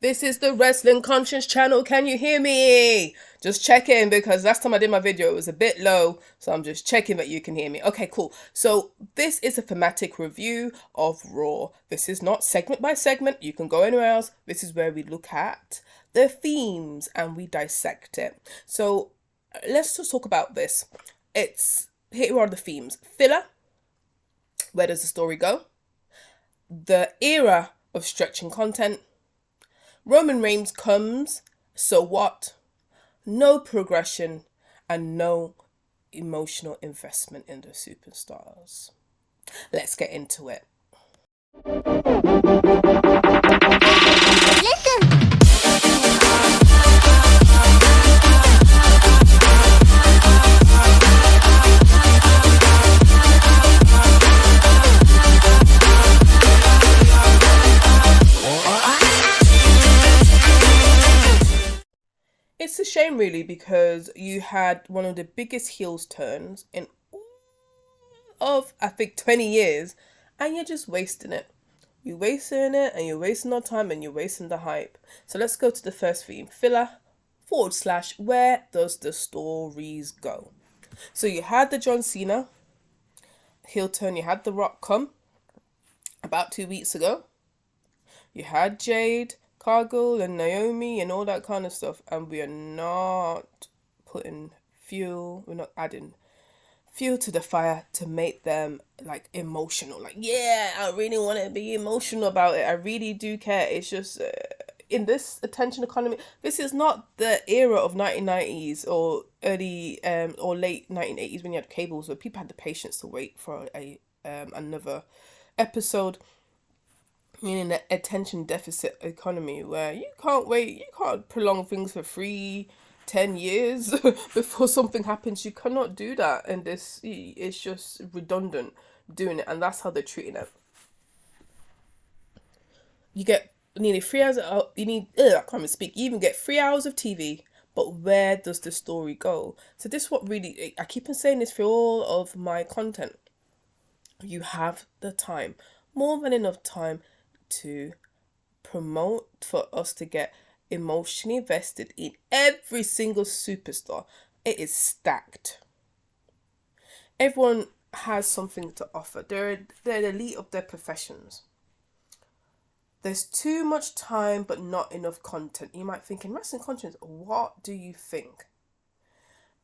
This is the Wrestling Conscience channel. Can you hear me? Just checking because last time I did my video, it was a bit low. So I'm just checking that you can hear me. Okay, cool. So this is a thematic review of Raw. This is not segment by segment. You can go anywhere else. This is where we look at the themes and we dissect it. So let's just talk about this. Here are the themes. Filler. Where does the story go? The era of stretching content. Roman Reigns comes, so what? No progression and no emotional investment in the superstars. Let's get into it. Listen. It's a shame, really, because you had one of the biggest heels turns in all of, I think, 20 years, and you're just wasting it. You're wasting it, and you're wasting our time, and you're wasting the hype. So let's go to the first theme. Filler / where does the stories go? So you had the John Cena heel turn, you had The Rock come about 2 weeks ago. You had Jade Cargill and Naomi and all that kind of stuff, and we are not putting fuel, we're not adding fuel to the fire to make them like emotional. Like, yeah, I really want to be emotional about it. I really do care. It's just in this attention economy, this is not the era of 1990s or early or late 1980s when you had cables where people had the patience to wait for a another episode. In an attention deficit economy where you can't wait, you can't prolong things for 10 years before something happens. You cannot do that, and this it's just redundant doing it, and that's how they're treating it. You get nearly 3 hours. I can't even speak. You even get 3 hours of TV, but where does the story go? So this is what really I keep on saying this for all of my content. You have the time, more than enough time, to promote for us to get emotionally invested in every single superstar. It is stacked. Everyone has something to offer. They're the elite of their professions. There's too much time but not enough content. You might think in wrestling content, what do you think?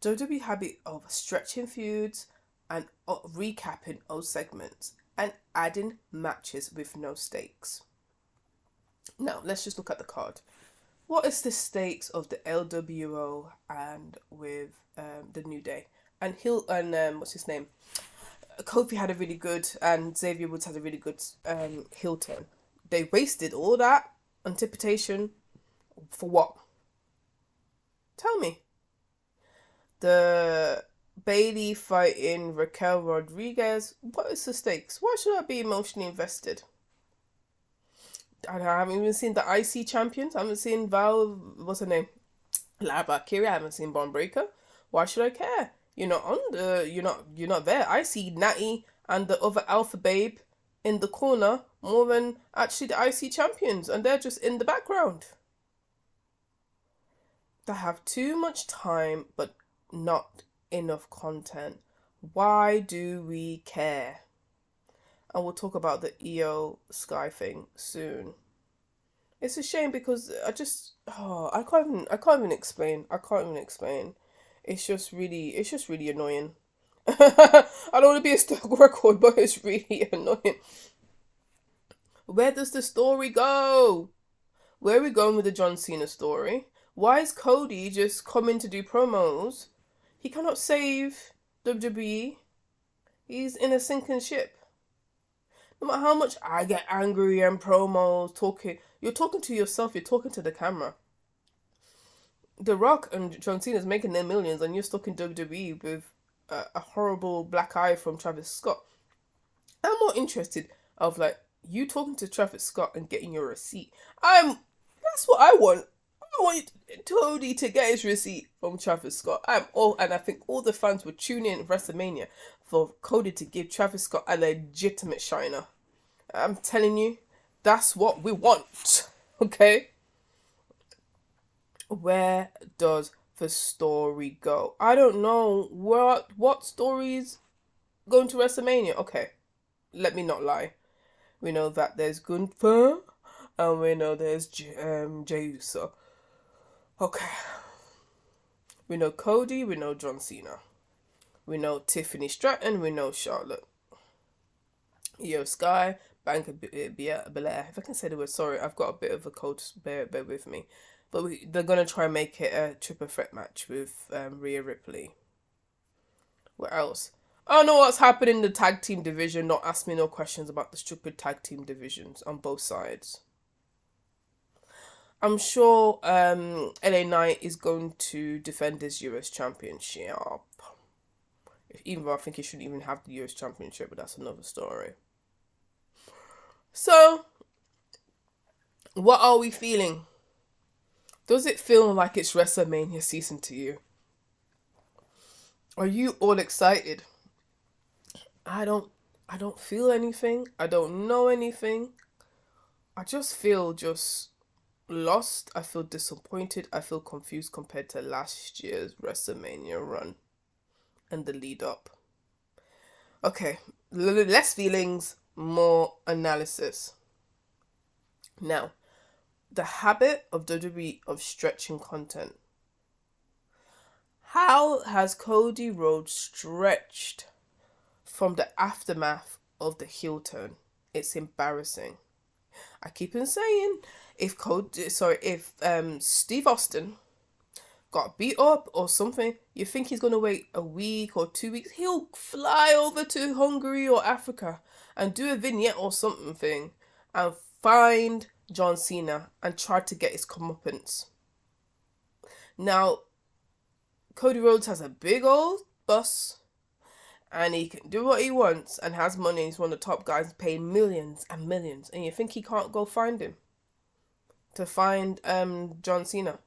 WWE habit of stretching feuds and recapping old segments and adding matches with no stakes. Now, let's just look at the card. What is the stakes of the LWO and with the New Day? And what's his name? Kofi had a really good, and Xavier Woods had a really good heel turn. They wasted all that anticipation for what? Tell me. The Bayley fighting Raquel Rodriguez. What is the stakes? Why should I be emotionally invested? I haven't even seen the IC champions. I haven't seen Val. What's her name? Lara Kiri. I haven't seen Braun Breaker. Why should I care? You're not on the. You're not there. I see Natty and the other Alpha Babe in the corner more than actually the IC champions, and they're just in the background. They have too much time, but not enough content. Why do we care? And we'll talk about the Io Sky thing soon. It's a shame because I can't even explain. I can't even explain. It's just really annoying. I don't want to be a stock record, but it's really annoying. Where does the story go? Where are we going with the John Cena story? Why is Cody just coming to do promos? He cannot save WWE. He's in a sinking ship. No matter how much I get angry and promos talking, you're talking to yourself, you're talking to the camera. The Rock and John Cena's making their millions and you're stuck in WWE with a horrible black eye from Travis Scott. I'm more interested of like you talking to Travis Scott and getting your receipt. That's what I want. I want Cody to get his receipt from Travis Scott. And I think all the fans would tune in WrestleMania for Cody to give Travis Scott a legitimate shiner. I'm telling you, that's what we want. Okay? Where does the story go? I don't know what stories going to WrestleMania. Okay, let me not lie. We know that there's Gunther, and we know there's Jey Uso. Okay, we know Cody, we know John Cena, we know Tiffany Stratton, we know Charlotte, Io Sky, Bianca Belair. If I can say the word, sorry, I've got a bit of a cold. Bear with me. But they're gonna try and make it a triple threat match with Rhea Ripley. What else? I don't know what's happening in the tag team division. Not ask me no questions about the stupid tag team divisions on both sides. I'm sure LA Knight is going to defend his US Championship. Even though I think he shouldn't even have the US Championship, but that's another story. So, what are we feeling? Does it feel like it's WrestleMania season to you? Are you all excited? I don't feel anything. I don't know anything. I just feel lost. I feel disappointed. I feel confused compared to last year's WrestleMania run and the lead up. Okay, less feelings, more analysis. Now, the habit of WWE of stretching content. How has Cody Rhodes stretched from the aftermath of the heel turn? It's embarrassing. I keep on saying, if Steve Austin got beat up or something, you think he's gonna wait a week or 2 weeks? He'll fly over to Hungary or Africa and do a vignette or something and find John Cena and try to get his comeuppance. Now, Cody Rhodes has a big old bus and he can do what he wants and has money. He's one of the top guys paying millions and millions. And you think he can't go find him? To find John Cena?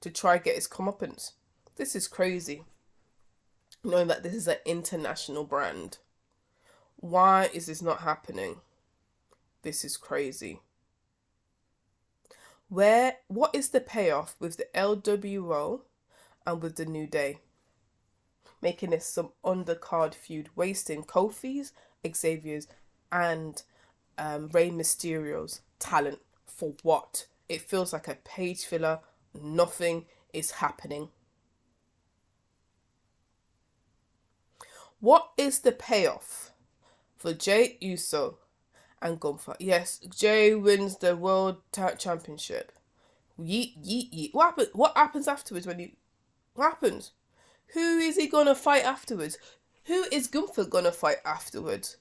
To try get his comeuppance? This is crazy. Knowing that this is an international brand. Why is this not happening? This is crazy. What is the payoff with the LWO and with the New Day? Making this some undercard feud, wasting Kofi's, Xavier's, and Rey Mysterio's talent for what? It feels like a page filler. Nothing is happening. What is the payoff for Jey Uso and Gunther? Yes, Jey wins the World Championship. Yeet, yeet, yeet. What happens afterwards what happens? Who is he gonna fight afterwards? Who is Gunther gonna fight afterwards?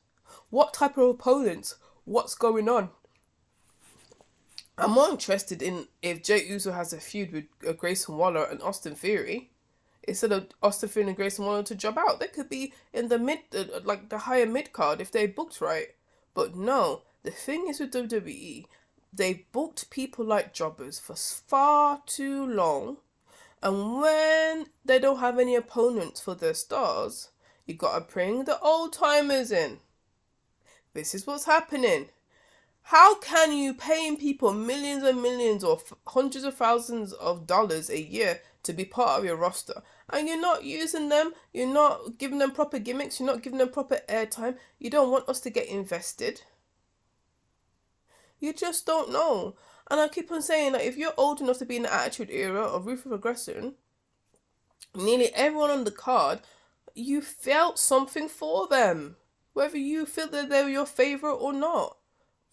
What type of opponents? What's going on? I'm more interested in if Jey Uso has a feud with Grayson Waller and Austin Theory, instead of Austin Theory and Grayson Waller to job out. They could be in the the higher mid card if they booked right. But no, the thing is with WWE, they booked people like jobbers for far too long. And when they don't have any opponents for their stars, you gotta bring the old timers in. This is what's happening. How can you paying people millions and millions or hundreds of thousands of dollars a year to be part of your roster, and you're not using them, you're not giving them proper gimmicks, you're not giving them proper airtime, you don't want us to get invested? You just don't know. And I keep on saying that if you're old enough to be in the Attitude Era of Ruthless Aggression, nearly everyone on the card, you felt something for them. Whether you feel that they were your favourite or not.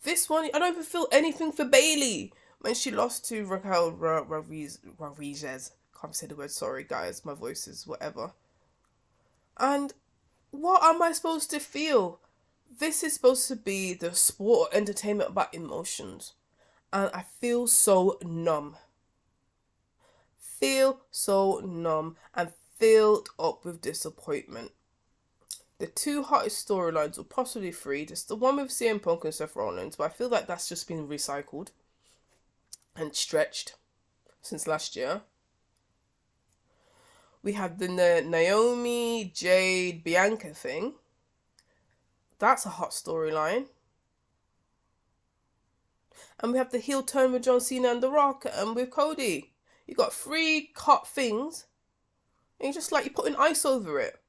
This one, I don't even feel anything for Bayley when she lost to Raquel Rodriguez. Can't say the word, sorry guys, my voice is whatever. And what am I supposed to feel? This is supposed to be the sport or entertainment about emotions. And I feel so numb. Feel so numb and filled up with disappointment. The two hottest storylines, or possibly three, just the one with CM Punk and Seth Rollins, but I feel like that's just been recycled and stretched since last year. We have the Naomi, Jade, Bianca thing. That's a hot storyline. And we have the heel turn with John Cena and The Rock and with Cody. You got 3 cut things, and you just like you're putting ice over it.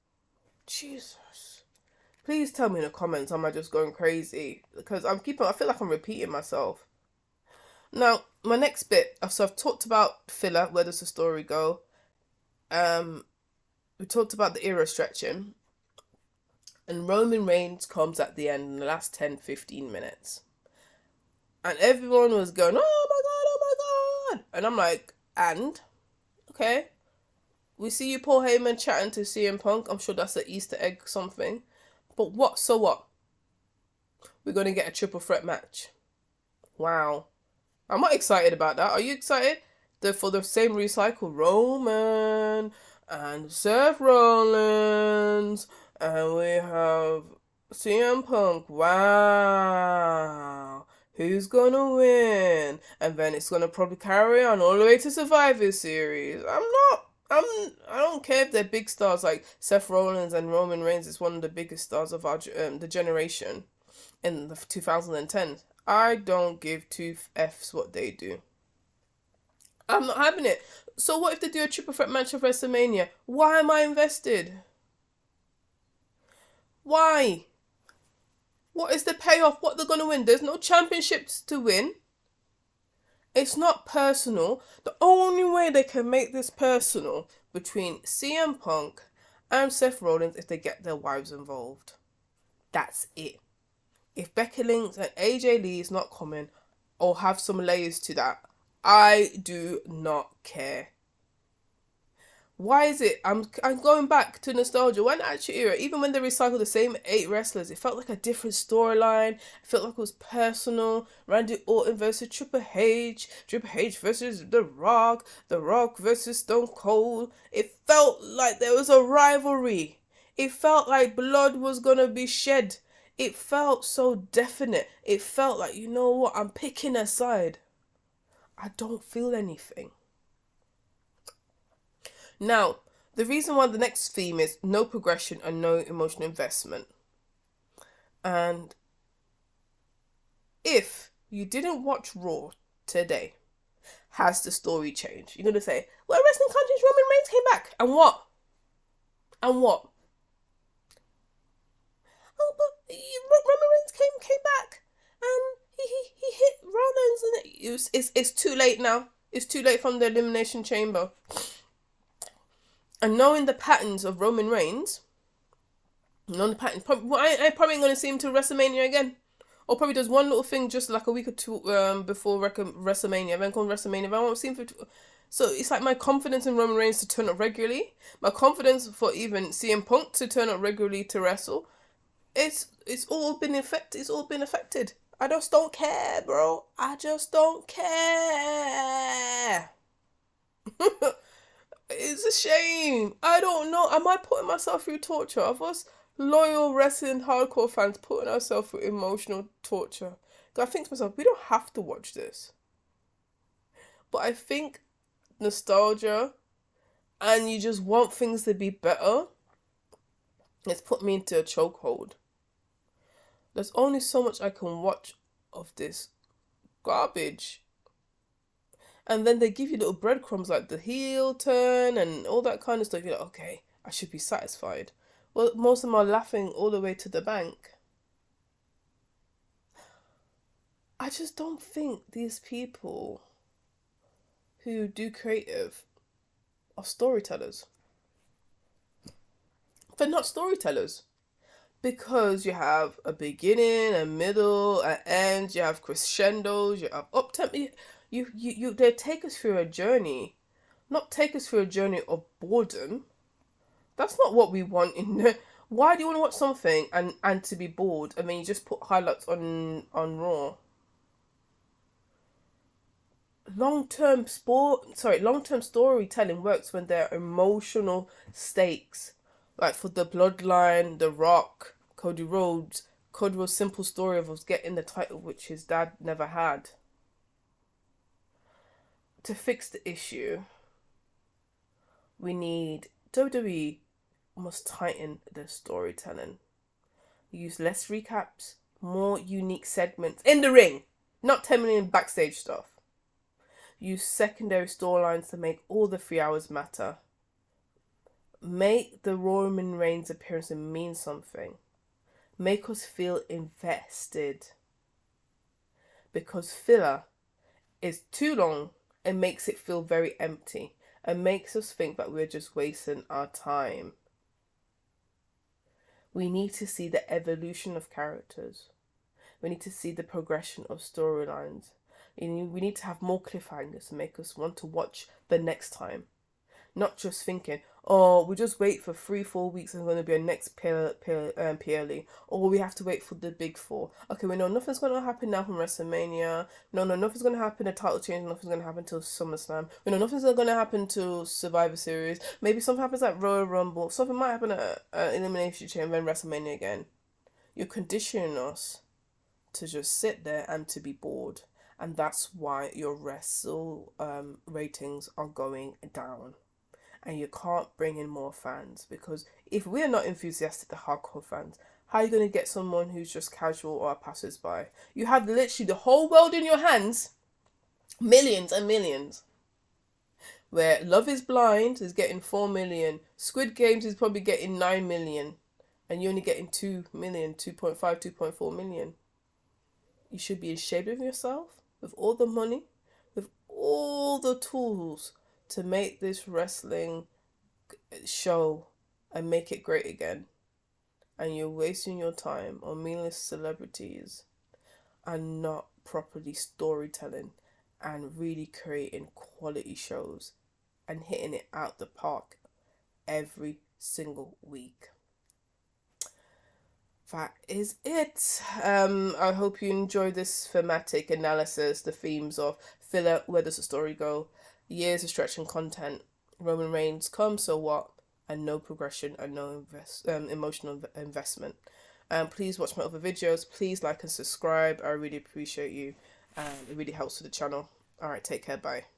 Jesus. Please tell me in the comments, am I just going crazy? Because I feel like I'm repeating myself. Now, my next bit, so I've talked about filler, where does the story go? We talked about the era stretching. And Roman Reigns comes at the end in the last 10-15 minutes. And everyone was going, oh my god, oh my god. And I'm like, and? Okay. We see you, Paul Heyman, chatting to CM Punk. I'm sure that's an Easter egg or something. But what? So what? We're going to get a triple threat match. Wow. I'm not excited about that. Are you excited? For the same recycle, Roman and Seth Rollins, and we have CM Punk. Wow. Who's gonna win? And then it's gonna probably carry on all the way to Survivor Series. I don't care if they're big stars like Seth Rollins and Roman Reigns is one of the biggest stars of our the generation in the 2010s. I don't give two F's what they do. I'm not having it. So what if they do a triple threat match of WrestleMania? Why am I invested? Why? What is the payoff? What they're gonna win? There's no championships to win. It's not personal. The only way they can make this personal between CM Punk and Seth Rollins is they get their wives involved. That's it. If Becky Lynch and AJ Lee is not coming or have some layers to that, I do not care. Why is it? I'm going back to nostalgia. When Attitude Era, even when they recycled the same 8 wrestlers, it felt like a different storyline. It felt like it was personal. Randy Orton versus Triple H versus The Rock versus Stone Cold. It felt like there was a rivalry. It felt like blood was gonna be shed. It felt so definite. It felt like, you know what, I'm picking a side. I don't feel anything. Now, the reason why the next theme is no progression and no emotional investment. And if you didn't watch Raw today, has the story changed? You're going to say, well, wrestling countries, Roman Reigns came back. And what? And what? Oh, but Roman Reigns came back. And he hit Rollins. And it's too late now. It's too late from the Elimination Chamber. And knowing the patterns of Roman Reigns, I probably going to see him till WrestleMania again. Or probably does one little thing just like a week or two before WrestleMania. Then come WrestleMania. But I won't see him for... So it's like my confidence in Roman Reigns to turn up regularly. My confidence for even CM Punk to turn up regularly to wrestle. It's all been affected. It's all been affected. I just don't care, bro. I just don't care. It's a shame. I don't know. Am I putting myself through torture? Of us loyal wrestling hardcore fans putting ourselves through emotional torture. I think to myself, we don't have to watch this. But I think nostalgia and you just want things to be better, it's put me into a chokehold. There's only so much I can watch of this garbage. And then they give you little breadcrumbs like the heel turn and all that kind of stuff. You're like, okay, I should be satisfied. Well, most of them are laughing all the way to the bank. I just don't think these people who do creative are storytellers. They're not storytellers. Because you have a beginning, a middle, an end, you have crescendos, you have up-tempo. They take us through a journey, not take us through a journey of boredom. That's not what we want in there. Why do you want to watch something and to be bored and then you just put highlights on Raw? Long-term storytelling works when there are emotional stakes. Like for the Bloodline, The Rock, Cody Rhodes' simple story of us getting the title which his dad never had. To fix the issue, we need WWE must tighten their storytelling. Use less recaps, more unique segments in the ring, not 10 million backstage stuff. Use secondary storylines to make all the 3 hours matter. Make the Roman Reigns appearance mean something. Make us feel invested. Because filler is too long and makes it feel very empty and makes us think that we're just wasting our time. We need to see the evolution of characters. We need to see the progression of storylines. We need to have more cliffhangers to make us want to watch the next time. Not just thinking, oh, we just wait for 3-4 weeks and there's going to be a next PLE. Or we have to wait for the big four. Okay, we know nothing's going to happen now from WrestleMania. No, nothing's going to happen, a title change. Nothing's going to happen till SummerSlam. We know nothing's going to happen till Survivor Series. Maybe something happens at Royal Rumble. Something might happen at Elimination Chamber and WrestleMania again. You're conditioning us to just sit there and to be bored. And that's why your wrestle ratings are going down. And you can't bring in more fans, because if we're not enthusiastic, the hardcore fans, how are you going to get someone who's just casual or a passers-by? You have literally the whole world in your hands, millions and millions. Where Love is Blind is getting 4 million, Squid Games is probably getting 9 million, and you're only getting 2 million, 2.5, 2.4 million. You should be ashamed of yourself with all the money, with all the tools to make this wrestling show and make it great again. And you're wasting your time on meaningless celebrities and not properly storytelling and really creating quality shows and hitting it out the park every single week. That is it. I hope you enjoyed this thematic analysis, the themes of filler, where does the story go, years of stretching content, Roman Reigns come, so what, and no progression and no emotional investment. Please watch my other videos. Please like and subscribe. I really appreciate you. It really helps with the channel. Alright, take care. Bye.